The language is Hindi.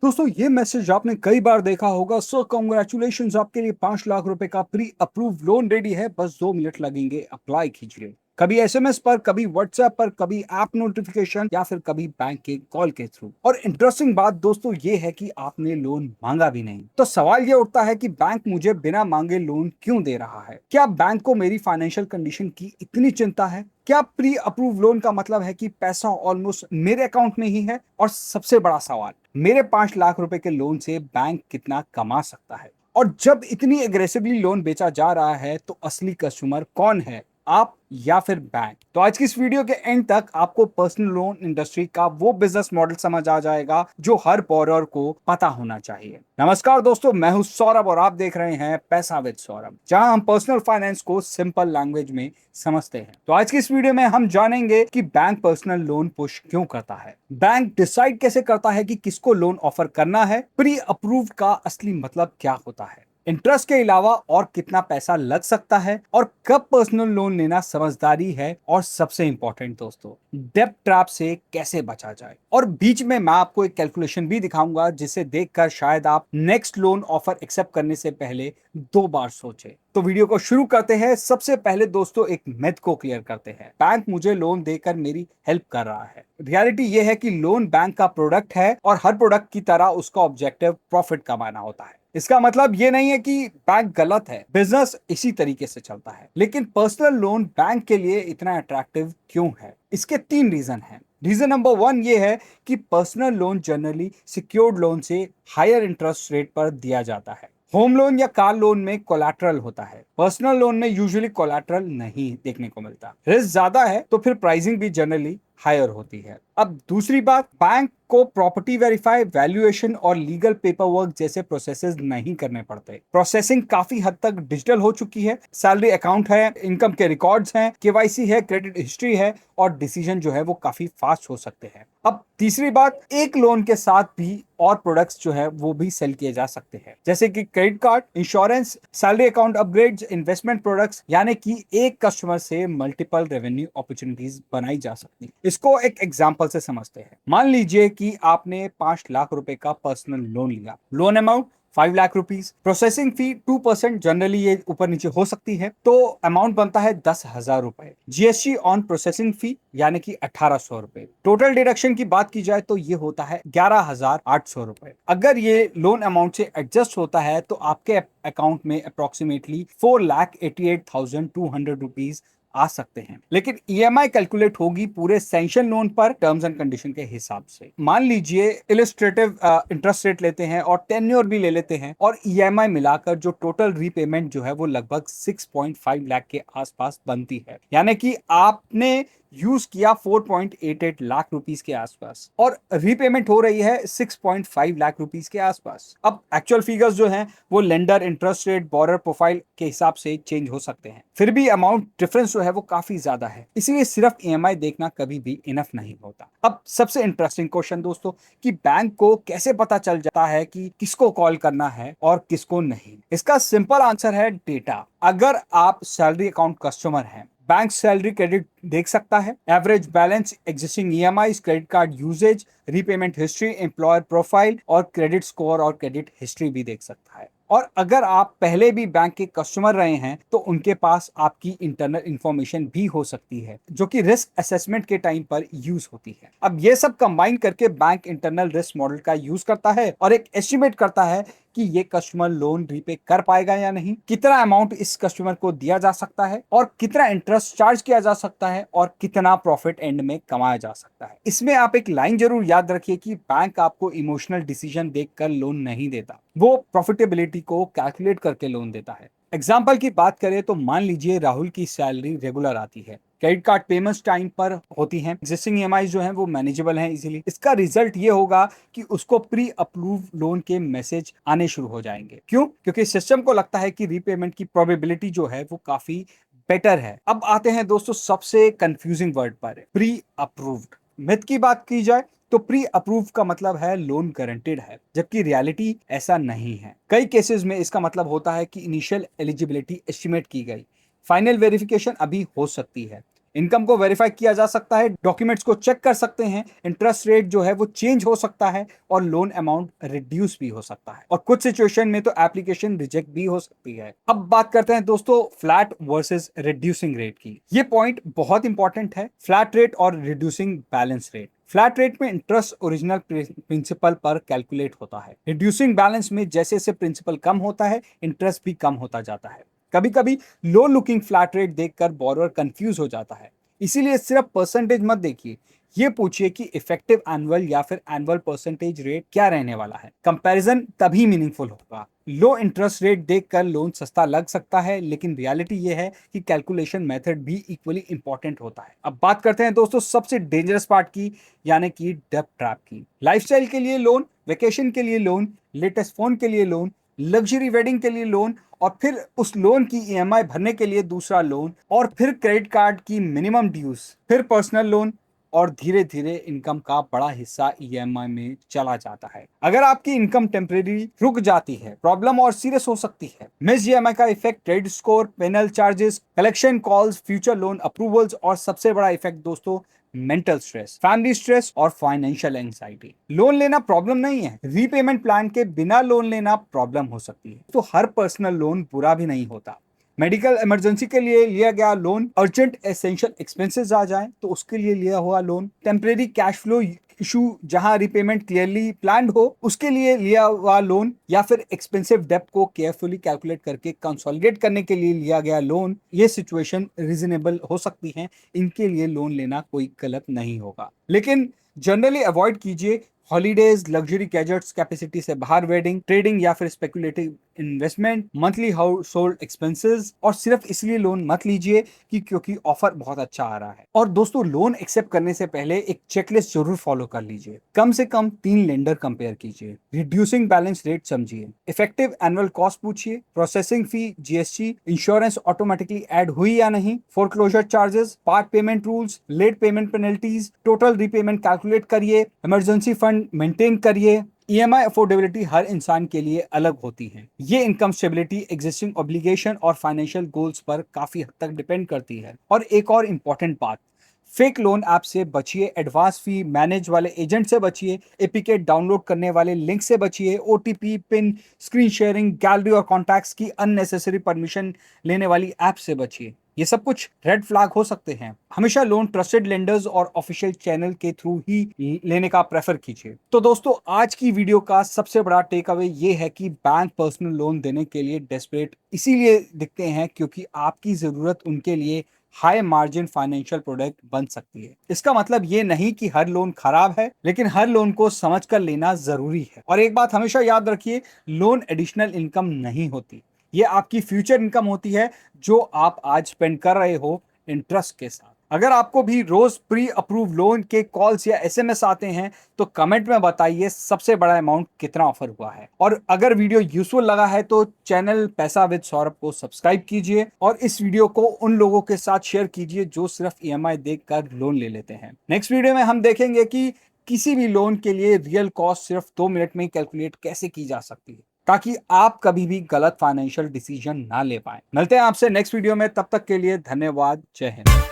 दोस्तों ये मैसेज आपने कई बार देखा होगा। सो कॉन्ग्रेचुलेशन, आपके लिए 5 लाख रुपए का प्री अप्रूव लोन रेडी है। बस 2 मिनट लगेंगे, अप्लाई कीजिए। कभी एसएमएस पर, कभी व्हाट्सएप पर, कभी ऐप नोटिफिकेशन या फिर कभी बैंक के कॉल के थ्रू। और इंटरेस्टिंग बात दोस्तों ये है कि आपने लोन मांगा भी नहीं। तो सवाल ये उठता है कि बैंक मुझे बिना मांगे लोन क्यों दे रहा है? क्या बैंक को मेरी फाइनेंशियल कंडीशन की इतनी चिंता है? क्या प्री अप्रूव लोन का मतलब है कि पैसा ऑलमोस्ट मेरे अकाउंट में ही है? और सबसे बड़ा सवाल, मेरे 5 लाख रुपए के लोन से बैंक कितना कमा सकता है? और जब इतनी एग्रेसिवली लोन बेचा जा रहा है तो असली कस्टमर कौन है, आप या फिर बैंक? तो आज की इस वीडियो के एंड तक आपको पर्सनल लोन इंडस्ट्री का वो बिजनेस मॉडल समझ आ जाएगा जो हर बोरोअर को पता होना चाहिए। नमस्कार दोस्तों, मैं हूं सौरभ और आप देख रहे हैं पैसा विद सौरभ, जहां हम पर्सनल फाइनेंस को सिंपल लैंग्वेज में समझते हैं। तो आज की इस वीडियो में हम जानेंगे कि बैंक पर्सनल लोन पुश क्यों करता है, बैंक डिसाइड कैसे करता है कि किसको लोन ऑफर करना है, प्री अप्रूव का असली मतलब क्या होता है, इंटरेस्ट के अलावा और कितना पैसा लग सकता है, और कब पर्सनल लोन लेना समझदारी है, और सबसे इंपॉर्टेंट दोस्तों, डेब्ट ट्रैप से कैसे बचा जाए। और बीच में मैं आपको एक कैलकुलेशन भी दिखाऊंगा जिसे देखकर शायद आप नेक्स्ट लोन ऑफर एक्सेप्ट करने से पहले 2 बार सोचें। तो वीडियो को शुरू करते हैं। सबसे पहले दोस्तों एक मिथ को क्लियर करते हैं, बैंक मुझे लोन देकर मेरी हेल्प कर रहा है। रियलिटी यह है कि लोन बैंक का प्रोडक्ट है और हर प्रोडक्ट की तरह उसका ऑब्जेक्टिव प्रॉफिट कमाना होता है। इसका मतलब ये नहीं है कि बैंक गलत है, बिजनेस इसी तरीके से चलता है। लेकिन पर्सनल लोन बैंक के लिए इतना अट्रैक्टिव क्यों है? इसके 3 रीजन हैं। रीजन नंबर 1 ये है कि personal loan generally secured loan से हायर इंटरेस्ट रेट पर दिया जाता है। होम लोन या कार लोन में कोलैटरल होता है, पर्सनल लोन में यूजुअली कोलैटरल नहीं देखने को मिलता। रिस्क ज्यादा है तो फिर प्राइसिंग भी जनरली हायर होती है। अब दूसरी बात, बैंक को प्रॉपर्टी वेरीफाई, वैल्यूएशन और लीगल पेपर वर्क जैसे प्रोसेसेस नहीं करने पड़ते। प्रोसेसिंग काफी हद तक डिजिटल हो चुकी है। सैलरी अकाउंट है, इनकम के रिकॉर्ड्स हैं, केवाईसी है, क्रेडिट हिस्ट्री है, और डिसीजन जो है वो काफी फास्ट हो सकते हैं। अब तीसरी बात, एक लोन के साथ भी और प्रोडक्ट्स जो है वो भी सेल किए जा सकते हैं, जैसे कि credit card, insurance, salary account upgrades, investment products, यानी कि एक कस्टमर से मल्टीपल रेवेन्यू अपॉर्चुनिटीज बनाई जा सकती हैं। इसको एक एग्जांपल से समझते हैं। मान लीजिए कि आपने 5 लाख रुपए का पर्सनल लोन लिया। Loan amount 5 lakh rupees, processing fee 2%, generally ये ऊपर नीचे हो सकती है, तो अमाउंट बनता है 10,000 रुपए। जीएसटी ऑन प्रोसेसिंग फी यानी कि 1800 रुपए। टोटल डिडक्शन की बात की जाए तो ये होता है 11,800 रुपए। अगर ये लोन अमाउंट से एडजस्ट होता है तो आपके अकाउंट में अप्रोक्सीमेटली 4,88,200 रुपीज आ सकते हैं। लेकिन ईएमआई कैलकुलेट होगी पूरे सैंक्शन लोन पर टर्म्स एंड कंडीशन के हिसाब से। मान लीजिए इलिस्ट्रेटिव इंटरेस्ट रेट लेते हैं और टेन्योर भी ले लेते हैं, और ईएमआई मिलाकर जो टोटल रीपेमेंट जो है वो लगभग 6.5 लाख के आसपास बनती है। यानी कि आपने यूज किया 4.88 लाख रुपीस के आसपास और रीपेमेंट हो रही है 6.5 लाख रुपीस के आसपास। अब एक्चुअल फिगर्स जो हैं वो lender, interest rate, borer profile के हिसाब से चेंज हो सकते हैं, फिर भी अमाउंट डिफरेंस जो है वो काफी ज्यादा है। इसीलिए सिर्फ ईएमआई देखना कभी भी इनफ नहीं होता। अब सबसे इंटरेस्टिंग क्वेश्चन दोस्तों, कि बैंक को कैसे पता चल जाता है कि किसको कॉल करना है और किसको नहीं? इसका सिंपल आंसर है डेटा। अगर आप सैलरी अकाउंट कस्टमर हैं, बैंक सैलरी क्रेडिट देख सकता है, average balance, existing EMI, credit card usage, repayment history, employer profile और क्रेडिट स्कोर और क्रेडिट हिस्ट्री भी देख सकता है। और अगर आप पहले भी बैंक के कस्टमर रहे हैं तो उनके पास आपकी इंटरनल इंफॉर्मेशन भी हो सकती है, जो कि रिस्क असेसमेंट के टाइम पर यूज होती है। अब ये सब कंबाइन करके बैंक इंटरनल रिस्क मॉडल का यूज करता है और एक एस्टिमेट करता है कि ये कस्टमर लोन रीपे कर पाएगा या नहीं, कितना अमाउंट इस कस्टमर को दिया जा सकता है, और कितना इंटरेस्ट चार्ज किया जा सकता है, और कितना प्रॉफिट एंड में कमाया जा सकता है। इसमें आप एक लाइन जरूर याद रखिए कि बैंक आपको इमोशनल डिसीजन देखकर लोन नहीं देता, वो प्रॉफिटेबिलिटी को कैलकुलेट करके लोन देता है। एग्जाम्पल की बात करें तो मान लीजिए राहुल की सैलरी रेगुलर आती है, क्रेडिट कार्ड पेमेंट्स टाइम पर होती हैं, एग्जिस्टिंग ईएमआई जो हैं वो मैनेजेबल हैं इजीली। इसका रिजल्ट ये होगा कि उसको प्री अप्रूव लोन के मैसेज आने शुरू हो जाएंगे। क्यों? क्योंकि सिस्टम को लगता है कि रीपेमेंट की प्रोबेबिलिटी जो है वो काफी बेटर है। अब आते हैं दोस्तों सबसे कंफ्यूजिंग वर्ड पर, प्री अप्रूव्ड। मिथ की बात की जाए तो प्री अप्रूव का मतलब है लोन गारंटेड है, जबकि रियलिटी ऐसा नहीं है। कई केसेस में इसका मतलब होता है कि इनिशियल एलिजिबिलिटी एस्टिमेट की गई, फाइनल वेरिफिकेशन अभी हो सकती है, इनकम को वेरीफाई किया जा सकता है, डॉक्यूमेंट्स को चेक कर सकते हैं, इंटरेस्ट रेट जो है वो चेंज हो सकता है और लोन अमाउंट रिड्यूस भी हो सकता है और कुछ सिचुएशन में तो एप्लीकेशन रिजेक्ट भी हो सकती है। अब बात करते हैं दोस्तों फ्लैट वर्सेस रिड्यूसिंग रेट की। ये पॉइंट बहुत इंपॉर्टेंट है, फ्लैट रेट और reducing balance rate. Flat rate में इंटरेस्ट ओरिजिनल प्रिंसिपल पर कैलकुलेट होता है। रिड्यूसिंग बैलेंस में जैसे जैसे प्रिंसिपल कम होता है इंटरेस्ट भी कम होता जाता है। कभी कभी लो लुकिंग फ्लैट रेट देखकर बोरोवर कंफ्यूज हो जाता है, इसीलिए सिर्फ परसेंटेज मत देखिए, ये पूछिए कि इफेक्टिव एनुअल या फिर एनुअल परसेंटेज रेट क्या रहने वाला है। कंपैरिजन तभी मीनिंगफुल होगा। लो इंटरेस्ट रेट देखकर लोन सस्ता लग सकता है, लेकिन रियलिटी ये है कि कैलकुलेशन मेथड भी इक्वली इंपॉर्टेंट होता है। अब बात करते हैं दोस्तों सबसे डेंजरस पार्ट की, यानी कि डेब्ट ट्रैप की। लाइफस्टाइल के लिए लोन, वेकेशन के लिए लोन, लेटेस्ट फोन के लिए लोन, लग्जरी वेडिंग के लिए लोन, और फिर उस लोन की ईएमआई भरने के लिए दूसरा लोन, और फिर क्रेडिट कार्ड की मिनिमम ड्यूज, फिर पर्सनल लोन, और धीरे धीरे इनकम का बड़ा हिस्सा ईएमआई में चला जाता है। अगर आपकी इनकम टेम्परेरी रुक जाती है, प्रॉब्लम और सीरियस हो सकती है। मिस ईएमआई का effect credit score, penal charges, collection calls, future loan approvals, और सबसे बड़ा इफेक्ट दोस्तों मेंटल स्ट्रेस, फैमिली स्ट्रेस और फाइनेंशियल एंजाइटी। लोन लेना प्रॉब्लम नहीं है, रीपेमेंट प्लान के बिना लोन लेना प्रॉब्लम हो सकती है। तो हर पर्सनल लोन बुरा भी नहीं होता। मेडिकल इमरजेंसी के लिए लिया गया लोन, अर्जेंट एसेंशियल एक्सपेंसेस आ जाए तो उसके लिए लिया हुआ loan, temporary cash flow issue जहां रिपेमेंट क्लियरली प्लान्ड हो उसके लिए लिया हुआ लोन, या फिर एक्सपेंसिव डेब्ट को केयरफुली कैलकुलेट करके कंसोलिडेट करने के लिए लिया गया लोन, ये सिचुएशन रीजनेबल हो सकती है। इनके लिए लोन लेना कोई गलत नहीं होगा, लेकिन जनरली अवॉइड कीजिए हॉलीडेज, लग्जरी गैजेट्स, कैपेसिटी से बाहर वेडिंग, ट्रेडिंग या फिर speculative investment, monthly house hold expenses, और सिर्फ इसलिए लोन मत लीजिए कि क्योंकि ऑफर बहुत अच्छा आ रहा है। और दोस्तों लोन एक्सेप्ट करने से पहले एक चेकलिस्ट जरूर फॉलो कर लीजिए। कम से कम 3 लेंडर कंपेयर कीजिए, रिड्यूसिंग बैलेंस रेट समझिए, इफेक्टिव एनुअल कॉस्ट पूछिए, processing fee, GST, insurance automatically add हुई या नहीं, foreclosure charges, part payment rules, late payment penalties, total repayment calculate करिए, इमरजेंसी फंड मेंटेन करिए। ईएमआई अफोर्डेबिलिटी हर इंसान के लिए अलग होती है। ये इनकम स्टेबिलिटी, एग्जिस्टिंग ऑब्लिगेशन और फाइनेंशियल गोल्स पर काफी हद तक डिपेंड करती है। और एक और इंपॉर्टेंट बात, फेक लोन ऐप से बचिए, एडवांस फी मैनेज वाले एजेंट से बचिए, एपीके डाउनलोड करने वाले लिंक से बचिए, OTP, pin, screen sharing, gallery और कॉन्टैक्ट्स की अननेसेसरी परमिशन लेने वाली ऐप से बचिए। ये सब कुछ रेड फ्लैग हो सकते हैं। हमेशा लोन ट्रस्टेड लेंडर्स और ऑफिशियल चैनल के थ्रू ही लेने का प्रेफर कीजिए। तो दोस्तों आज की वीडियो का सबसे बड़ा टेक अवे ये है कि बैंक पर्सनल लोन देने के लिए डेस्परेट इसीलिए दिखते हैं क्योंकि आपकी जरूरत उनके लिए हाई मार्जिन फाइनेंशियल प्रोडक्ट बन सकती है। इसका मतलब ये नहीं कि हर लोन खराब है, लेकिन हर लोन को समझकर लेना जरूरी है। और एक बात हमेशा याद रखिए, लोन एडिशनल इनकम नहीं होती, ये आपकी फ्यूचर इनकम होती है जो आप आज स्पेंड कर रहे हो इंटरेस्ट के साथ। अगर आपको भी रोज प्री अप्रूव लोन के कॉल्स या एसएमएस आते हैं तो कमेंट में बताइए सबसे बड़ा अमाउंट कितना ऑफर हुआ है। और अगर वीडियो यूजफुल लगा है तो चैनल पैसा विद सौरभ को सब्सक्राइब कीजिए और इस वीडियो को उन लोगों के साथ शेयर कीजिए जो सिर्फ ईएमआई देखकर लोन ले लेते हैं। नेक्स्ट वीडियो में हम देखेंगे कि किसी भी लोन के लिए रियल कॉस्ट सिर्फ 2 मिनट में कैलकुलेट कैसे की जा सकती है, ताकि आप कभी भी गलत फाइनेंशियल डिसीजन ना ले पाए। मिलते हैं आपसे नेक्स्ट वीडियो में, तब तक के लिए धन्यवाद। जय हिंद।